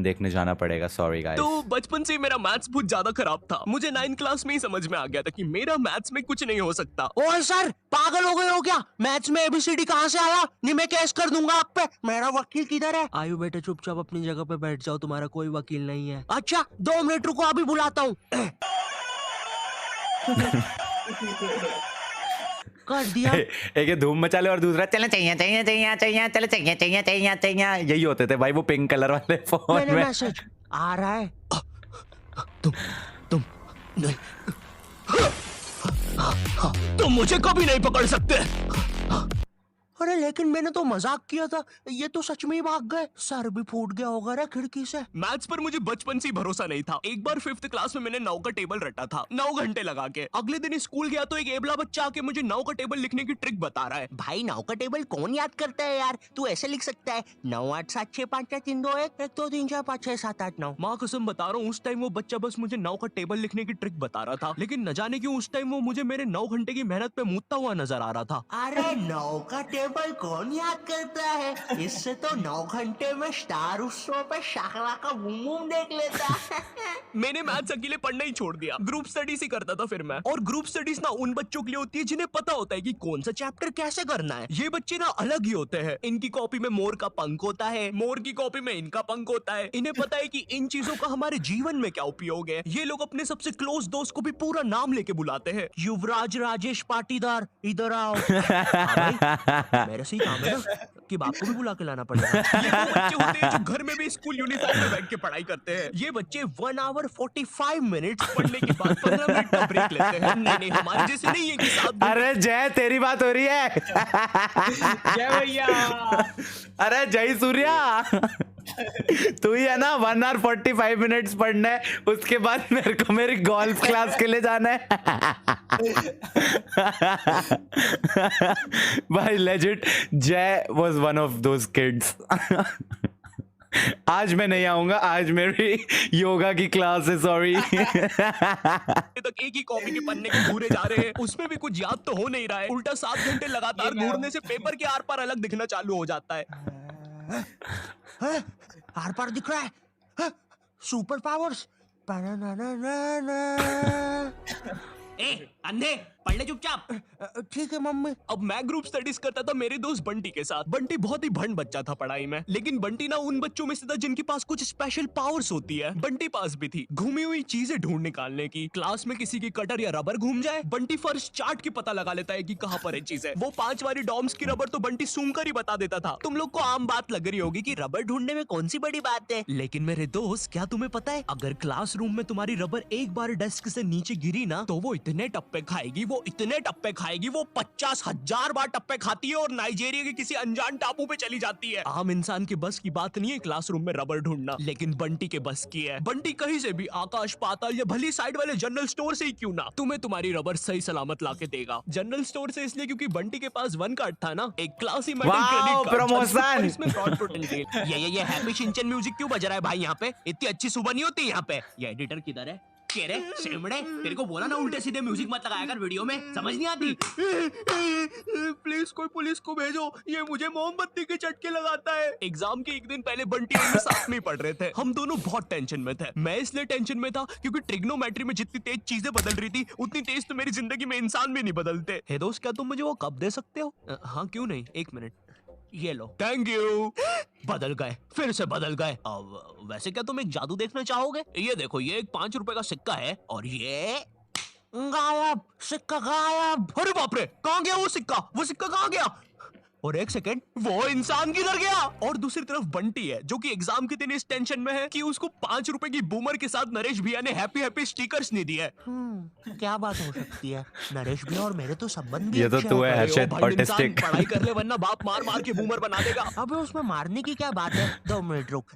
देखने जाना पड़ेगा। सॉरी तो गाइस। बचपन से ही मेरा मैथ्स बहुत ज्यादा खराब था। मुझे 9th क्लास में ही समझ में आ गया था कि मेरा मैथ्स में कुछ नहीं हो सकता। ओए सर, पागल हो गए हो क्या? मैथ्स में एबीसीडी कहाँ से आया? नहीं, मैं केस कर दूंगा आप पे। मेरा वकील किधर है? आयु बेटे, चुपचाप अपनी जगह पे बैठ जाओ, तुम्हारा कोई वकील नहीं है। अच्छा, 2 मिनट रुको, अभी बुलाता हूँ। कर दिया। एक ये धूम मचा ले और दूसरा चले चाहिए चाहिए चाहिए चाहिए चले चाहिए चाहिए चाहिए चाहिए, यही होते थे भाई वो पिंक कलर वाले फोन मैंने में। मैसेज आ रहा है। तुम नहीं, तुम मुझे कभी नहीं पकड़ सकते। अरे लेकिन मैंने तो मजाक किया था, ये तो सच में ही भाग गए। सर भी फूट गया होगा रे खिड़की से। मैथ्स पर मुझे बचपन से ही भरोसा नहीं था। एक बार 5th क्लास में मैंने 9 का टेबल रटा था, 9 घंटे लगा के। अगले दिन स्कूल गया तो एक एबला बच्चा आके मुझे 9 का टेबल लिखने की ट्रिक बता रहा है। भाई 9 का टेबल कौन याद करता है यार? तू ऐसे लिख सकता है 9 8 7 6 5 4 3 2 1 1 2 3 4 5 6 7 8 9। माँ कसम बता रहा हूँ, उस टाइम वो बच्चा बस मुझे 9 का टेबल लिखने की ट्रिक बता रहा था, लेकिन न जाने क्यों उस टाइम वो मुझे मेरे 9 घंटे की मेहनत पे मूतता हुआ नजर आ रहा था। अरे 9 का टेबल कौन याद करता है? इससे तो 9 घंटे में स्टार उत्सव पे शाकला का बूम बूम देख लेता। मैंने मैथ्स अकेले पढ़ना ही छोड़ दिया, ग्रुप स्टडीज ही करता था फिर मैं। और ग्रुप स्टडीज ना उन बच्चों के लिए होती है जिन्हें पता होता है कि कौन सा चैप्टर कैसे करना है। ये बच्चे ना अलग ही होते हैं। इनकी कॉपी में मोर का पंख होता है, मोर की कॉपी में इनका पंख होता है। इन्हें पता है कि इन चीजों का हमारे जीवन में क्या उपयोग है। ये लोग अपने सबसे क्लोज दोस्त को भी पूरा नाम लेके बुलाते हैं। युवराज राजेश पाटीदार, इधर आओ। हाँ भाई, मेरे से ही काम है ना कि बाप को भी बुला के लाना पड़ेगा। ये वो बच्चे होते हैं जो घर में भी स्कूल यूनिफॉर्म में बैठ के पढ़ाई करते हैं। ये बच्चे 1 आवर 45 मिनट्स पढ़ने के बाद 15 मिनट का ब्रेक लेते हैं। नहीं, हमारे जैसे नहीं है कि 7 अरे जय, तेरी बात हो रही है। जय भैया। अरे जय सूर्या, तू ही है ना 1 आवर 45 मिनट्स पढ़ना है, उसके बाद मेरे को मेरी गोल्फ क्लास के लिए जाना है। भाई लेजिट जय was one of those kids. आज मैं नहीं आऊंगा, आज मेरी योगा की क्लास है, सॉरी। तक एक ही कॉपी के पन्ने के घूरे जा रहे हैं, उसमें भी कुछ याद तो हो नहीं रहा है। उल्टा 7 घंटे लगातार घूरने से पेपर के आर पार अलग दिखना चालू हो जाता है। आर पार दिख रहा है। Super powers. ए अंधे, पढ़ ले चुपचाप। ठीक है मम्मी। अब मैं ग्रुप स्टडीज करता था मेरे दोस्त बंटी के साथ। बंटी बहुत ही भंड बच्चा था पढ़ाई में, लेकिन बंटी ना उन बच्चों में से था जिनके पास कुछ स्पेशल पावर्स होती है। बंटी पास भी थी घूमी हुई चीजें ढूंढ निकालने की। क्लास में किसी की कटर या रबर घूम जाए, बंटी फर्स्ट चार्ट की पता लगा लेता है कि कहाँ पर है चीजें। वो 5 वाली डॉम्स की रबर तो बंटी सूंघ कर ही बता देता था। तुम लोग को आम बात लग रही होगी कि रबर ढूंढने में कौन सी बड़ी बात है, लेकिन मेरे दोस्त क्या तुम्हें पता है, अगर क्लासरूम में तुम्हारी रबर एक बार डेस्क से नीचे गिरी ना तो वो इतने टप्पे खाएगी, वो इतने टप्पे खाएगी, वो 50,000 बार टप्पे खाती है और नाइजीरिया के किसी अनजान टापू पे चली जाती है। आम इंसान के बस की बात नहीं है क्लासरूम में रबर ढूंढना, लेकिन बंटी के बस की है। बंटी कहीं से भी, आकाश पाताल या भली साइड वाले जनरल स्टोर से ही क्यों ना, तुम्हें तुम्हारी रबर सही सलामत लाके देगा। जनरल स्टोर से इसलिए क्योंकि बंटी के पास 1 कार्ड था ना, एक classy metal credit card, promotion. इसमें फ्रॉड पोटेंशियल। ये हैप्पी शिनचैन म्यूजिक क्यों बज रहा है भाई यहाँ पे? इतनी अच्छी सुबह नहीं होती यहाँ पे। ये एडिटर किधर है? कह रहे सेमड़े, तेरे को बोला ना उल्टे सीधे म्यूजिक मत लगाया कर वीडियो में, समझ नहीं आती। प्लीज कोई पुलिस को भेजो, ये मुझे मोमबत्ती के चटके लगाता है। एग्जाम के एक दिन पहले बंटी और मैं साथ में पढ़ रहे थे। हम दोनों बहुत टेंशन में थे। मैं इसलिए टेंशन में था क्योंकि ट्रिग्नोमेट्री में जितनी तेज चीजें बदल रही थी उतनी तेज तो मेरी जिंदगी में इंसान भी नहीं बदलते। हे दोस्त, क्या तुम मुझे वो कप दे सकते हो? हाँ क्यों नहीं, 1 मिनट, ये लो। Thank you. बदल गए, फिर से बदल गए। अब वैसे क्या तुम एक जादू देखना चाहोगे? ये देखो, ये एक 5 रुपए का सिक्का है और ये गायब, सिक्का गायब। अरे बाप रे, कहाँ गया वो सिक्का? वो सिक्का कहाँ गया? और 1 सेकंड, वो इंसान किधर गया? और दूसरी तरफ बंटी है जो कि एग्जाम के दिन इस टेंशन में है कि उसको 5 रुपए की बूमर के साथ नरेश भैया ने हैप्पी हैप्पी स्टिकर्स नहीं दिए। क्या बात हो सकती है? नरेश भी और मेरे तो संबंध भी ये तो अच्छे तू हैं। है हर्षित भंड इंसान, ऑटिस्टिक। पढ़ाई कर ले वरना बाप मार मार के बूमर बना देगा। अबे उसमें मारने की क्या बात है? 2 मिनट रुक।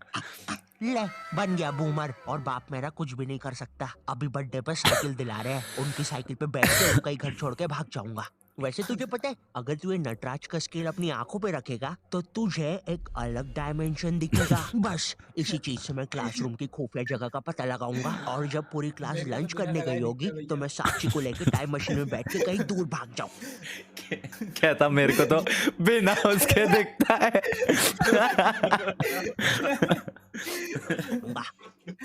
ले, बन गया बूमर और बाप मेरा कुछ भी नहीं कर सकता। अभी बर्थडे पे साइकिल दिला रहे हैं, उनकी साइकिल पे बैठ के उनका ही घर छोड़ के भाग जाऊंगा। वैसे तुझे पता है, अगर तू ये नटराज का स्केल अपनी आंखों पे रखेगा तो तुझे एक अलग डायमेंशन दिखेगा। बस इसी चीज से मैं क्लासरूम की खुफिया जगह का पता लगाऊंगा और जब पूरी क्लास लंच करने गई होगी तो मैं साक्षी को लेकर टाइम मशीन में बैठ के कहीं दूर भाग जाऊं। कहता मेरे को तो बिना उसके दिखता है।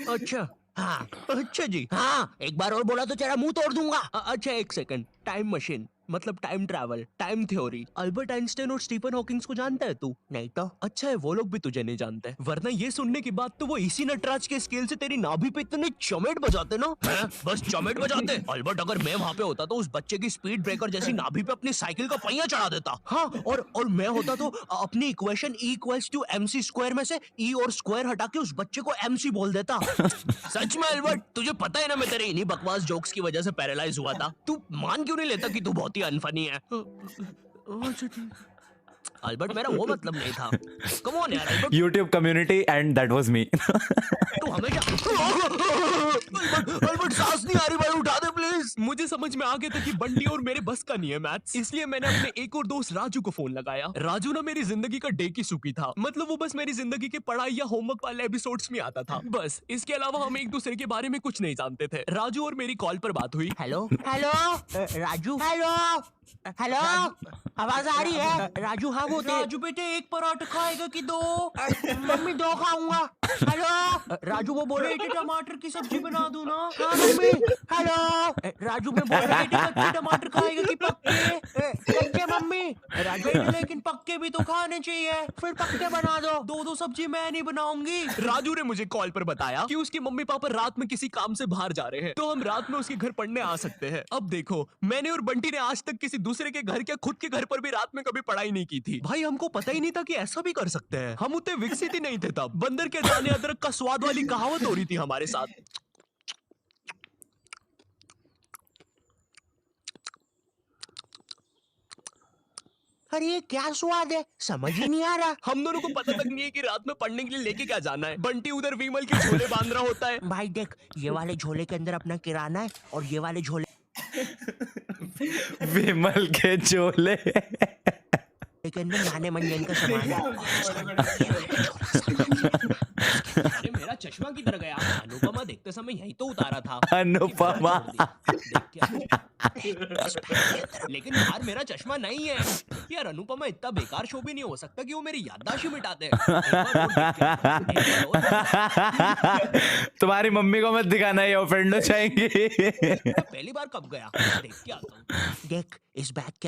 अच्छा हाँ अच्छा जी। हाँ, एक बार और बोला तो तेरा मुंह तोड़ दूंगा। अच्छा एक सेकंड, टाइम मशीन मतलब time travel, time theory, Albert Einstein और स्टीफन हॉकिंस को जानता है तू? नहीं तो अच्छा है वो लोग भी तुझे नहीं जानते, वरना ये सुनने के बाद तो वो इसी नटराज के स्केल से तेरी नाभि पे इतने चमेट बजाते ना, हैं? बस चमेट बजाते। अल्बर्ट अगर मैं वहाँ पे होता तो उस बच्चे की स्पीड ब्रेकर जैसी नाभि पे अपनी साइकिल का पहिया चढ़ा देता। हाँ, और मैं होता तो अपनी equation E equals to MC square में से E और स्क्वायर हटा के उस बच्चे को MC बोल देता। सच में अल्बर्ट, तुझे पता है ना मैं तेरे इन्हीं बकवास जोक्स की वजह से पैरालाइज हुआ था। तू मान क्यों नहीं लेता कि तू बहुत ही अनफनी है? अच्छा ठीक। अल्बर्ट मेरा वो मतलब नहीं था। कम ऑन यार Albert, YouTube community and that was me. तू हमेशा अल्बर्ट सांस नहीं आ रही भाई, उठा दे प्लीज। मुझे समझ में आ गया था कि बंटी और मेरे बस का नहीं है मैथ्स, इसलिए मैंने अपने एक और दोस्त राजू को फोन लगाया। राजू ना मेरी जिंदगी का डे की सुखी था, मतलब वो बस मेरी जिंदगी के पढ़ाई या होमवर्क वाले एपिसोड्स में आता था बस, इसके अलावा हम एक दूसरे के बारे में कुछ नहीं जानते थे। राजू और मेरी कॉल पर बात हुई। Hello hello Raju, hello hello, आवाज आ रही है? राजू हाँ वो राजू बेटे एक पराठा खाएगा कि दो? मम्मी 2 खाऊंगा। हेलो राजू वो बोले बेटे टमाटर की सब्जी बना दूं ना? हाँ मम्मी। हेलो राजू मैं बोल रहा बेटे कच्चे टमाटर खाएगा कि पक्के? कच्चे मम्मी। राजू बेटे लेकिन पक्के भी तो खाने चाहिए। फिर पक्के बना दो। दो सब्जी मैं नहीं बनाऊंगी। राजू ने मुझे कॉल पर बताया कि उसकी मम्मी पापा रात में किसी काम से बाहर जा रहे हैं, तो हम रात में उसके घर पढ़ने आ सकते हैं। अब देखो, मैंने और बंटी ने आज तक किसी दूसरे के घर क्या खुद के घर पर भी रात में कभी पढ़ाई नहीं की थी। भाई हमको पता ही नहीं था कि ऐसा भी कर सकते हैं, हम उतने विकसित ही नहीं थे तब। बंदर के दाने अदरक का स्वाद वाली कहावत हो रही थी हमारे साथ। अरे ये क्या स्वाद है, समझ ही नहीं आ रहा। हम दोनों को पता तक नहीं है कि रात में पढ़ने के लिए लेके क्या जाना है। बंटी उधर विमल के झोले बांध रहा होता है। भाई देख, ये वाले झोले के अंदर अपना किराना है और ये वाले झोले विमल के झोले। के अंदर नाने मंजन का सामान है। अरे मेरा चश्मा किधर गया? अनुपमा देखते समय यही तो उतारा था। अनुपमा। लेकिन यार मेरा चश्मा नहीं है यार। अनुपमा इतना बेकार शो भी नहीं हो सकता कि वो मेरी याददाश्त ही मिटा दे। तुम्हारी मम्मी को मत दिखाना, ये ऑफेंड हो जाएंगी। पहली बार कब गया? देख के आता हूँ। देख इस बैग के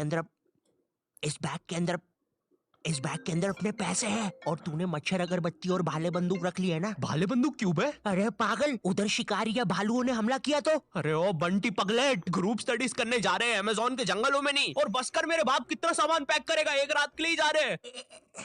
अंदर अपने पैसे हैं और तूने मच्छर अगरबत्ती और भाले बंदूक रख ली है ना? भाले बंदूक क्यों बे? अरे पागल, उधर शिकारी या भालुओं ने हमला किया तो? अरे ओ बंटी पगलेट, ग्रुप स्टडीज करने जा रहे हैं अमेज़न के जंगलों में नहीं। और बस कर मेरे बाप कितना सामान पैक करेगा? एक रात के लिए जा रहे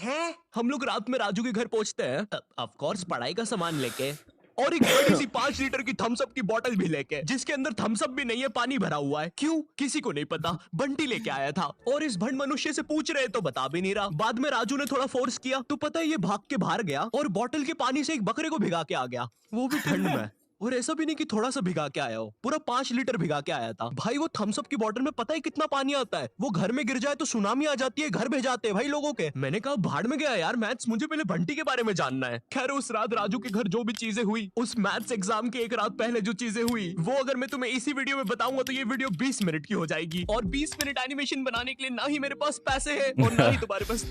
हैं। हम लोग रात में राजू के घर पहुंचते हैं, ऑफ कोर्स पढ़ाई का सामान लेके, और एक बड़ी सी 5 लीटर की थम्स अप की बोतल भी लेके, जिसके अंदर थम्स अप भी नहीं है, पानी भरा हुआ है। क्यों? किसी को नहीं पता, बंटी लेके आया था। और इस भंड मनुष्य से पूछ रहे तो बता भी नहीं रहा। बाद में राजू ने थोड़ा फोर्स किया तो पता है ये भाग के बाहर गया और बोतल के पानी से एक बकरे को भिगा के आ गया, वो भी ठंड में। और ऐसा भी नहीं कि थोड़ा सा भिगा के आया हो, पूरा 5 लीटर भिगा के आया था। भाई वो थम्स अप की बोतल में पता है कितना पानी आता है? वो घर में गिर जाए तो सुनामी आ जाती है, घर भेजाते हैं भाई लोगों के। मैंने कहा भाड़ में गया यार मैथ्स, मुझे पहले बंटी के बारे में जानना है। खैर उस रात राजू के घर जो भी चीजें हुई, उस मैथ्स एग्जाम के एक रात पहले जो चीजें हुई, वो अगर मैं तुम्हें इसी वीडियो में बताऊंगा तो ये वीडियो 20 मिनट की हो जाएगी। और 20 मिनट एनिमेशन बनाने के लिए ना ही मेरे पास पैसे है और ना ही तुम्हारे पास